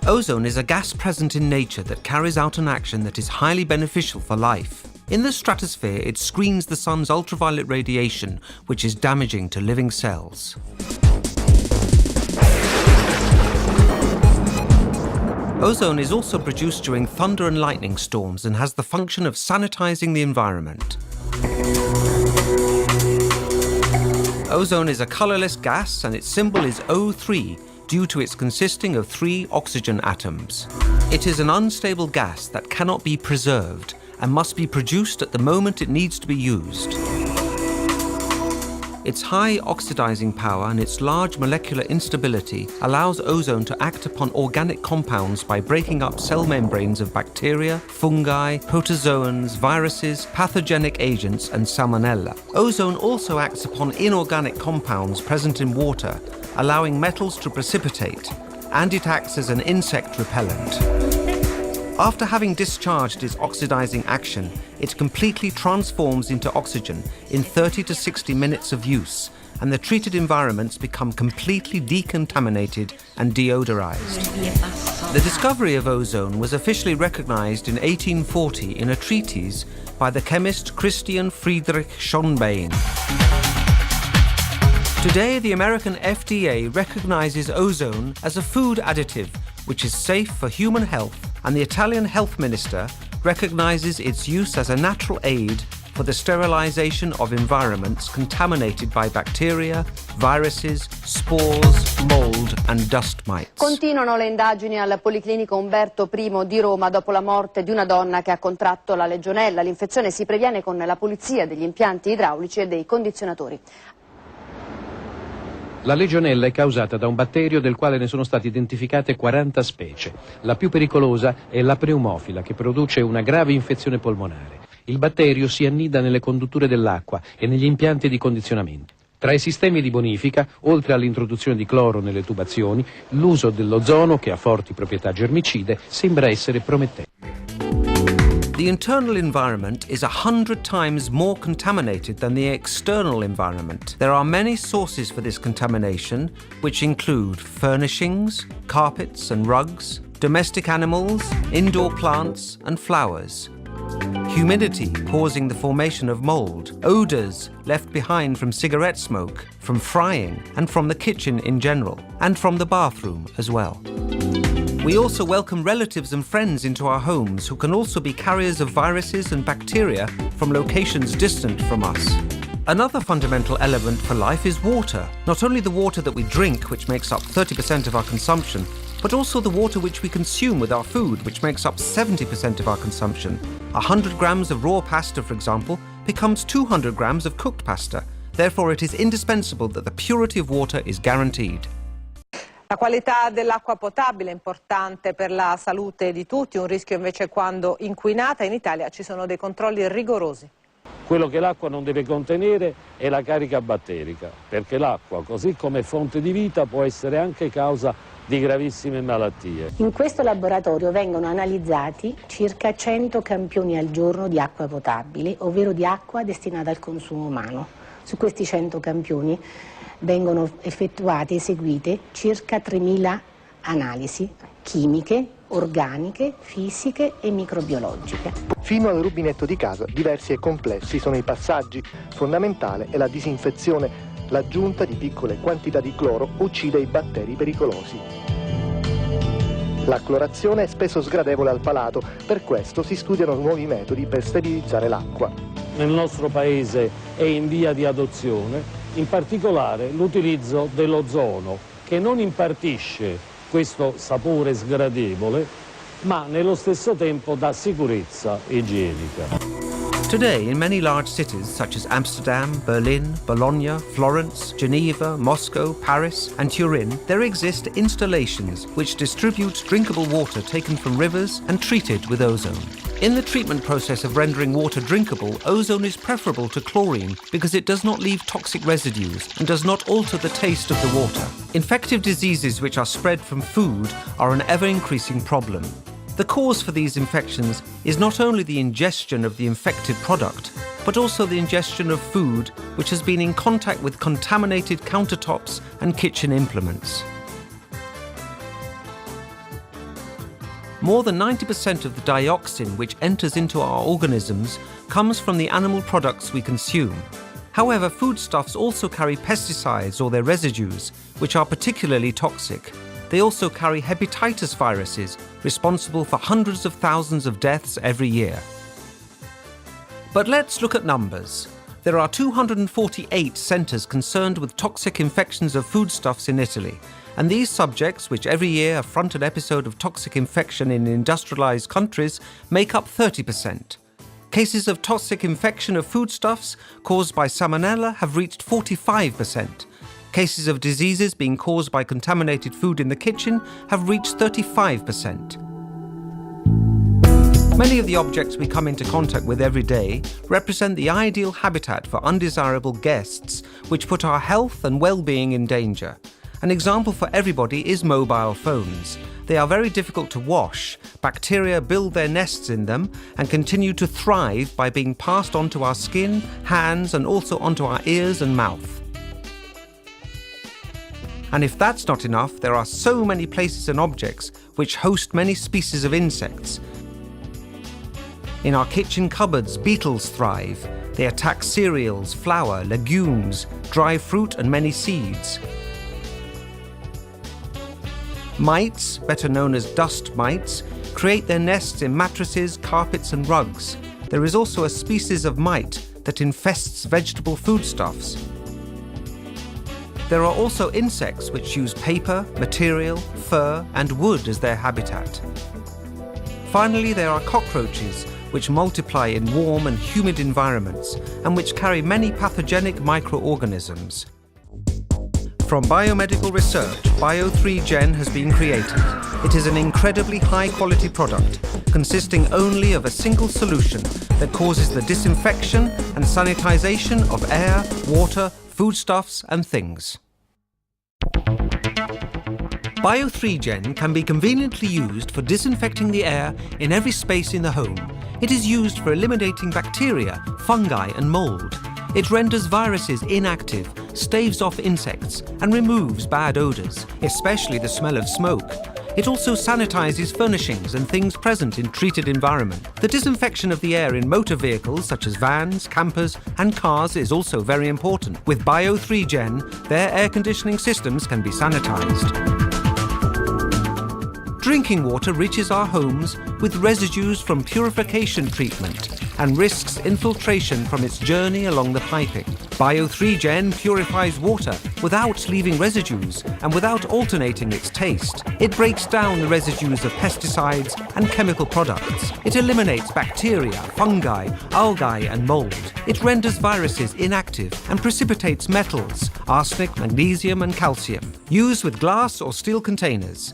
Ozone is a gas present in nature that carries out an action that is highly beneficial for life. In the stratosphere, it screens the sun's ultraviolet radiation, which is damaging to living cells. Ozone is also produced during thunder and lightning storms and has the function of sanitizing the environment. Ozone is a colorless gas and its symbol is O3 due to its consisting of 3 oxygen atoms. It is an unstable gas that cannot be preserved and must be produced at the moment it needs to be used. Its high oxidizing power and its large molecular instability allows ozone to act upon organic compounds by breaking up cell membranes of bacteria, fungi, protozoans, viruses, pathogenic agents and salmonella. Ozone also acts upon inorganic compounds present in water, allowing metals to precipitate, and it acts as an insect repellent. After having discharged its oxidizing action, it completely transforms into oxygen in 30 to 60 minutes of use, and the treated environments become completely decontaminated and deodorized. The discovery of ozone was officially recognized in 1840 in a treatise by the chemist Christian Friedrich Schonbein. Today, the American FDA recognizes ozone as a food additive which is safe for human health, and the Italian health minister recognizes its use as a natural aid for the sterilization of environments contaminated by bacteria, viruses, spores, mold and dust mites. Continuano le indagini al Policlinico Umberto I di Roma dopo la morte di una donna che ha contratto la legionella. L'infezione si previene con la pulizia degli impianti idraulici e dei condizionatori. La legionella è causata da un batterio del quale ne sono state identificate 40 specie. La più pericolosa è la pneumofila, che produce una grave infezione polmonare. Il batterio si annida nelle condutture dell'acqua e negli impianti di condizionamento. Tra i sistemi di bonifica, oltre all'introduzione di cloro nelle tubazioni, l'uso dell'ozono, che ha forti proprietà germicide, sembra essere promettente. The internal environment is 100 times more contaminated than the external environment. There are many sources for this contamination, which include furnishings, carpets and rugs, domestic animals, indoor plants and flowers. Humidity causing the formation of mold, odors left behind from cigarette smoke, from frying and from the kitchen in general, and from the bathroom as well. We also welcome relatives and friends into our homes who can also be carriers of viruses and bacteria from locations distant from us. Another fundamental element for life is water. Not only the water that we drink, which makes up 30% of our consumption, but also the water which we consume with our food, which makes up 70% of our consumption. 100 grams of raw pasta, for example, becomes 200 grams of cooked pasta. Therefore, it is indispensable that the purity of water is guaranteed. La qualità dell'acqua potabile è importante per la salute di tutti, un rischio invece quando inquinata. In Italia ci sono dei controlli rigorosi. Quello che l'acqua non deve contenere è la carica batterica, perché l'acqua, così come fonte di vita, può essere anche causa di gravissime malattie. In questo laboratorio vengono analizzati circa 100 campioni al giorno di acqua potabile, ovvero di acqua destinata al consumo umano. Su questi 100 campioni vengono eseguite circa 3.000 analisi chimiche, organiche, fisiche e microbiologiche. Fino al rubinetto di casa, diversi e complessi sono i passaggi. Fondamentale è la disinfezione. L'aggiunta di piccole quantità di cloro uccide i batteri pericolosi. La clorazione è spesso sgradevole al palato, per questo si studiano nuovi metodi per sterilizzare l'acqua. Nel nostro paese è in via di adozione, in particolare l'utilizzo dell'ozono, che non impartisce questo sapore sgradevole, ma nello stesso tempo dà sicurezza igienica. Today, in many large cities such as Amsterdam, Berlin, Bologna, Florence, Geneva, Moscow, Paris and Turin, there exist installations which distribute drinkable water taken from rivers and treated with ozone. In the treatment process of rendering water drinkable, ozone is preferable to chlorine because it does not leave toxic residues and does not alter the taste of the water. Infective diseases which are spread from food are an ever-increasing problem. The cause for these infections is not only the ingestion of the infected product, but also the ingestion of food which has been in contact with contaminated countertops and kitchen implements. More than 90% of the dioxin which enters into our organisms comes from the animal products we consume. However, foodstuffs also carry pesticides or their residues, which are particularly toxic. They also carry hepatitis viruses, responsible for hundreds of thousands of deaths every year. But let's look at numbers. There are 248 centres concerned with toxic infections of foodstuffs in Italy, and these subjects, which every year affront an episode of toxic infection in industrialised countries, make up 30%. Cases of toxic infection of foodstuffs caused by salmonella have reached 45%. Cases of diseases being caused by contaminated food in the kitchen have reached 35%. Many of the objects we come into contact with every day represent the ideal habitat for undesirable guests, which put our health and well-being in danger. An example for everybody is mobile phones. They are very difficult to wash. Bacteria build their nests in them and continue to thrive by being passed onto our skin, hands, and also onto our ears and mouth. And if that's not enough, there are so many places and objects which host many species of insects. In our kitchen cupboards, beetles thrive. They attack cereals, flour, legumes, dry fruit, and many seeds. Mites, better known as dust mites, create their nests in mattresses, carpets, and rugs. There is also a species of mite that infests vegetable foodstuffs. There are also insects which use paper, material, fur, and wood as their habitat. Finally, there are cockroaches, which multiply in warm and humid environments and which carry many pathogenic microorganisms. From biomedical research, Bio3gen has been created. It is an incredibly high-quality product, consisting only of a single solution that causes the disinfection and sanitization of air, water, foodstuffs, and things. Bio3gen can be conveniently used for disinfecting the air in every space in the home. It is used for eliminating bacteria, fungi, and mold. It renders viruses inactive, staves off insects, and removes bad odours, especially the smell of smoke. It also sanitizes furnishings and things present in treated environment. The disinfection of the air in motor vehicles such as vans, campers, and cars is also very important. With Bio3gen, their air conditioning systems can be sanitized. Drinking water reaches our homes with residues from purification treatment and risks infiltration from its journey along the piping. Bio3gen purifies water without leaving residues and without alternating its taste. It breaks down the residues of pesticides and chemical products. It eliminates bacteria, fungi, algae, and mold. It renders viruses inactive and precipitates metals, arsenic, magnesium, and calcium. Used with glass or steel containers.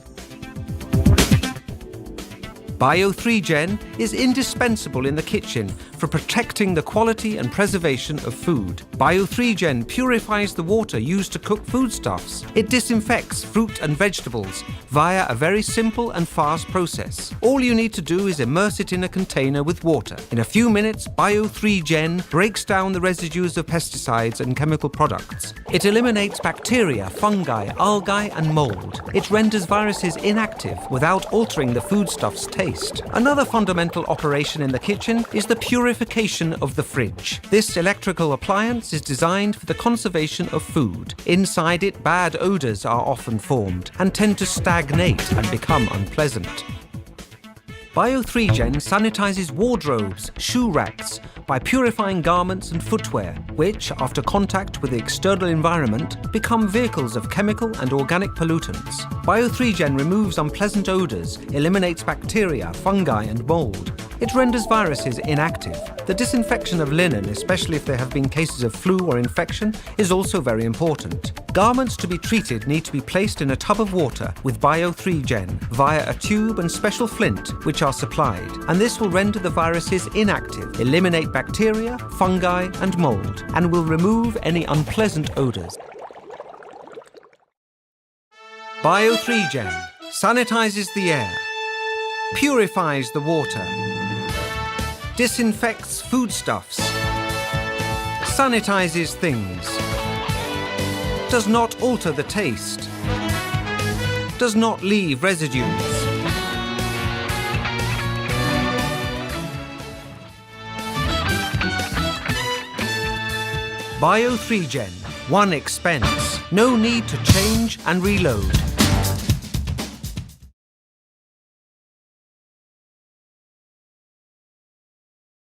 Bio3gen is indispensable in the kitchen for protecting the quality and preservation of food. Bio3gen purifies the water used to cook foodstuffs. It disinfects fruit and vegetables via a very simple and fast process. All you need to do is immerse it in a container with water. In a few minutes, Bio3gen breaks down the residues of pesticides and chemical products. It eliminates bacteria, fungi, algae, and mold. It renders viruses inactive without altering the foodstuff's taste. Another fundamental operation in the kitchen is the purification of the fridge. This electrical appliance is designed for the conservation of food. Inside it, bad odours are often formed and tend to stagnate and become unpleasant. Bio3gen sanitizes wardrobes, shoe racks, by purifying garments and footwear, which, after contact with the external environment, become vehicles of chemical and organic pollutants. Bio3gen removes unpleasant odours, eliminates bacteria, fungi, and mold. It renders viruses inactive. The disinfection of linen, especially if there have been cases of flu or infection, is also very important. Garments to be treated need to be placed in a tub of water with Bio3gen via a tube and special flint, which are supplied, and this will render the viruses inactive, eliminate bacteria, fungi, and mold, and will remove any unpleasant odours. Bio3gen sanitizes the air, purifies the water, disinfects foodstuffs, sanitizes things, does not alter the taste, does not leave residues, Bio3gen, one expense, no need to change and reload.